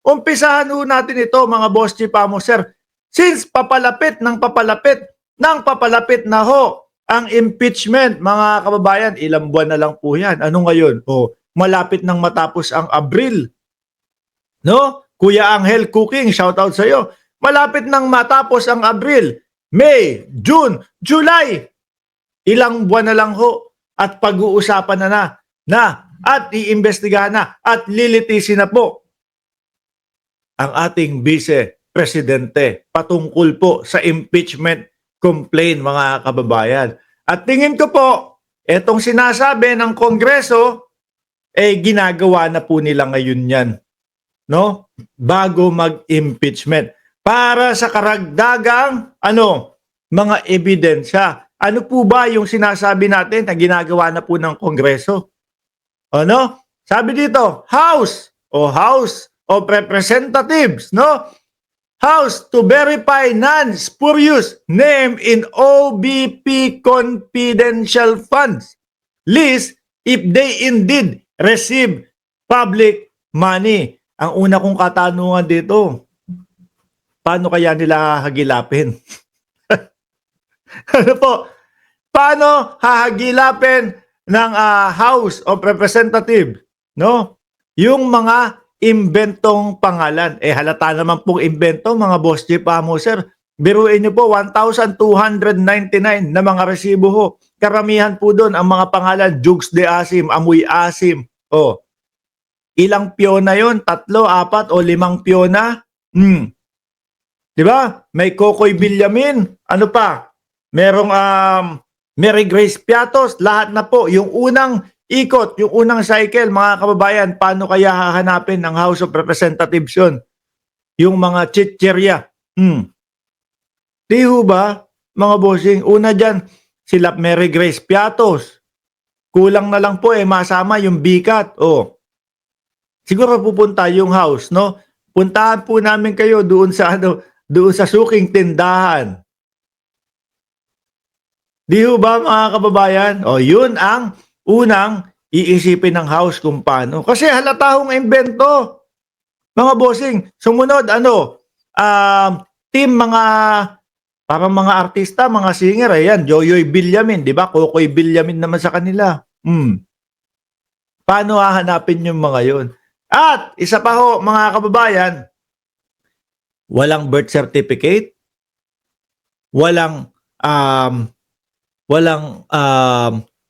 Umpisahan ho natin ito mga boss chief amo sir. Since papalapit na ho ang impeachment mga kababayan, ilang buwan na lang po yan. Ano ngayon? Malapit nang matapos ang Abril. No? Kuya Angel Cooking, shout out sa iyo. Malapit nang matapos ang Abril, May, June, July. Ilang buwan na lang ho at pag-uusapan na at iimbestigahan na at lilitisin na po ang ating Vice Presidente patungkol po sa impeachment complaint mga kababayan. At tingin ko po, etong sinasabi ng Kongreso, ginagawa na po nila ngayon yan. No? Bago mag-impeachment. Para sa karagdagang, mga ebidensya. Ano po ba yung sinasabi natin na ginagawa na po ng Kongreso? Sabi dito, House of Representatives, no? House to verify non-spurious name in OBP confidential funds list if they indeed receive public money. Ang una kong katanungan dito, paano kaya nila hahagilapin? Ano po? Paano hahagilapin ng House of Representatives, no? Yung mga imbentong pangalan. Halata naman pong imbento, mga boss chief amo sir. Biruin nyo po, 1,299 na mga resibo ho. Karamihan po doon ang mga pangalan, Jukes de Asim, Amoy Asim. Ilang piyona yon? 3, 4 o 5 piyona? Diba? May Kokoy Villamin. Ano pa? Merong Mary Grace Piatos. Lahat na po. Yung unang ikot, yung unang cycle, mga kababayan, paano kaya hahanapin ng House of Representatives yun? Yung mga chichirya. Di ho ba, mga bossing? Una dyan, sila Mary Grace Piatos. Kulang na lang po masama yung bikat. Siguro pupunta yung house, no? Puntahan po namin kayo doon sa suking tindahan. Di ho ba, mga kababayan? Yun ang unang iisipin ng house kung paano. Kasi halata hong imbento. Mga bossing, sumunod, team parang mga artista, mga singer, ayan, Joyoy Villamin, di ba? Kokoy Villamin naman sa kanila. Paano hahanapin yung mga yun? At isa pa ho, mga kababayan, walang birth certificate, walang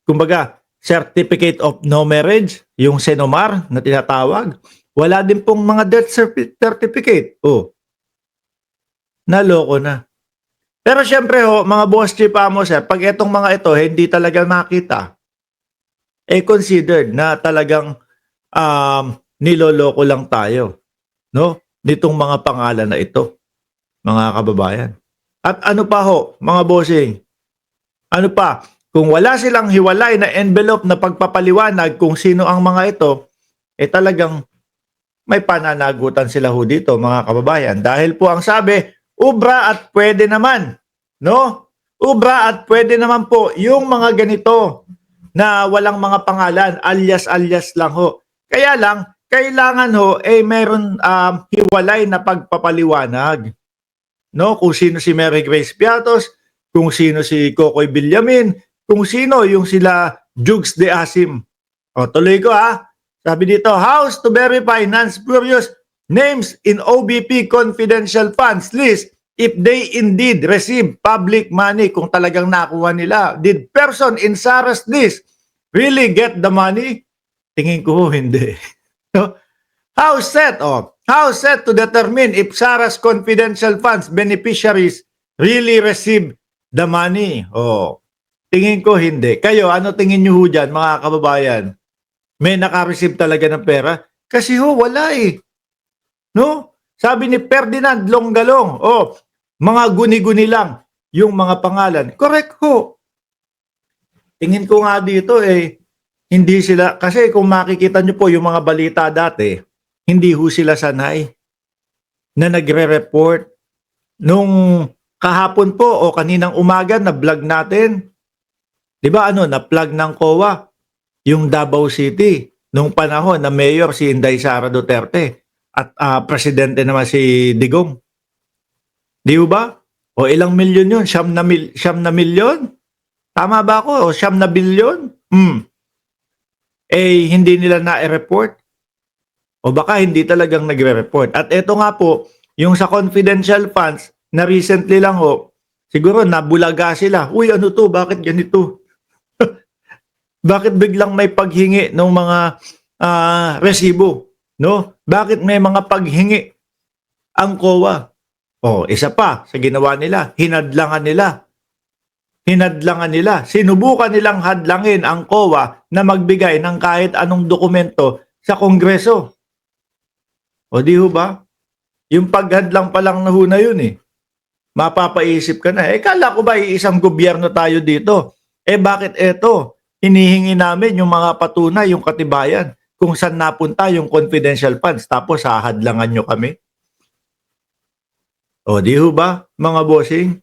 kumbaga, certificate of no marriage, yung Senomar na tinatawag. Wala din pong mga death certificate. Naloko na. Pero syempre mga boss chief amo sir, pag etong mga ito hindi talaga makita, considered na talagang niloloko lang tayo, no? Nitong mga pangalan na ito, mga kababayan. At ano pa ho, mga bossing? Ano pa? Kung wala silang hiwalay na envelope na pagpapaliwanag kung sino ang mga ito, talagang may pananagutan sila ho dito, mga kababayan. Dahil po ang sabi, ubra at pwede naman. No? Ubra at pwede naman po yung mga ganito na walang mga pangalan, alias-alias lang ho. Kaya lang, kailangan ho, mayroon hiwalay na pagpapaliwanag. No? Kung sino si Mary Grace Piatos, kung sino si Kokoy Villamin, kung sino yung sila Jukes de Asim. Tuloy ko Sabi dito, House to verify non-spurious names in OBP confidential funds list if they indeed receive public money, kung talagang nakuha nila. Did person in Sarah's list really get the money? Tingin ko hindi. House set to determine if Sarah's confidential funds beneficiaries really receive the money. Tingin ko hindi. Kayo, ano tingin nyo ho dyan, mga kababayan? May naka-receive talaga ng pera? Kasi wala No? Sabi ni Ferdinand Longgalong, mga guni-guni lang yung mga pangalan. Correct ho. Tingin ko nga dito hindi sila, kasi kung makikita nyo po yung mga balita dati, hindi ho sila sanay na nagre-report. Nung kahapon po o kaninang umaga na vlog natin, di ba na-plug ng COA yung Davao City nung panahon na mayor si Inday Sara Duterte. at presidente naman si Digong. Di ba? O ilang milyon yun? Siyam na milyon? Tama ba ako? O siyam na bilyon? Eh, hindi nila na-report. O baka hindi talagang nagre-report. At ito nga po, yung sa confidential funds, na recently lang ho, siguro nabulaga sila. Uy, ano to? Bakit ganito? Bakit biglang may paghingi ng mga resibo? No? Bakit may mga paghingi ang COA? O, isa pa sa ginawa nila, hinadlangan nila. Sinubukan nilang hadlangin ang COA na magbigay ng kahit anong dokumento sa Kongreso. O di ho ba? Yung paghadlang pa lang na yun eh. Mapapaisip ka na. Eh, kala ko ba isang gobyerno tayo dito? Eh, bakit eto? Hinihingi namin yung mga patunay, yung katibayan, kung saan napunta yung confidential funds, tapos hahadlangan nyo kami? O di ho ba, mga bossing?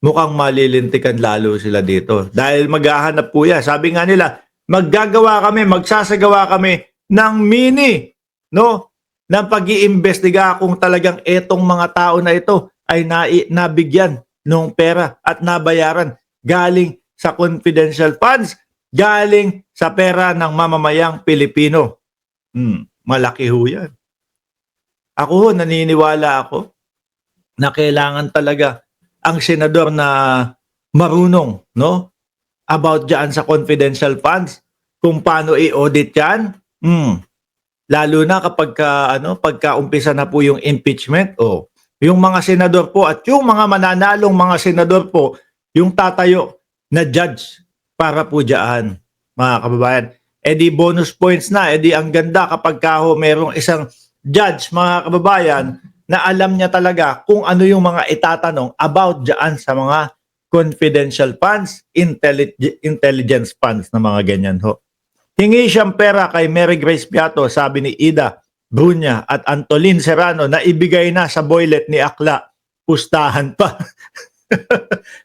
Mukhang malilintikan lalo sila dito. Dahil maghahanap po yan. Sabi nga nila, magsasagawa kami ng mini, no? Ng pag-iimbestiga kung talagang etong mga tao na ito ay nabigyan ng pera at nabayaran galing sa confidential funds, galing sa pera ng mamamayang Pilipino. Malaki ho yan. Ako ho, naniniwala ako na kailangan talaga ang senador na marunong, no, about dyan sa confidential funds, kung paano i-audit yan. Lalo na kapag pagka-umpisa na po yung impeachment, yung mga senador po at yung mga mananalong mga senador po, yung tatayo na judge para po dyan, mga kababayan. Eh di bonus points na, eh di ang ganda kapag merong isang judge, mga kababayan, na alam niya talaga kung ano yung mga itatanong about dyan sa mga confidential funds, intelligence funds na mga ganyan ho. Hingi siyang pera kay Mary Grace Piato, sabi ni Ida Brunya at Antolin Serrano, na ibigay na sa boylet ni Akla. Pustahan pa.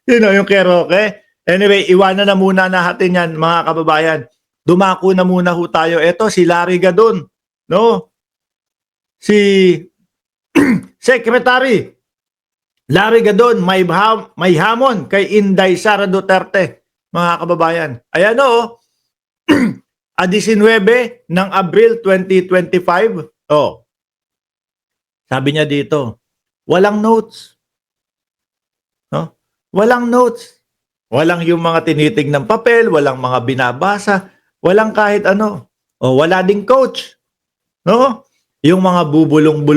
Yung keroke. Anyway, iwanan na muna natin yan, mga kababayan. Dumako na muna ho tayo. Ito, si Larry Gadon. No? Si Secretary Larry Gadon, may hamon kay Inday Sara Duterte, mga kababayan. Ayan o, 19 ng Abril 2025. Sabi niya dito, walang notes. No? Walang notes. Walang yung mga tinitig ng papel, walang mga binabasa, walang kahit ano. Wala ding coach. No? Yung mga bubulong-bulong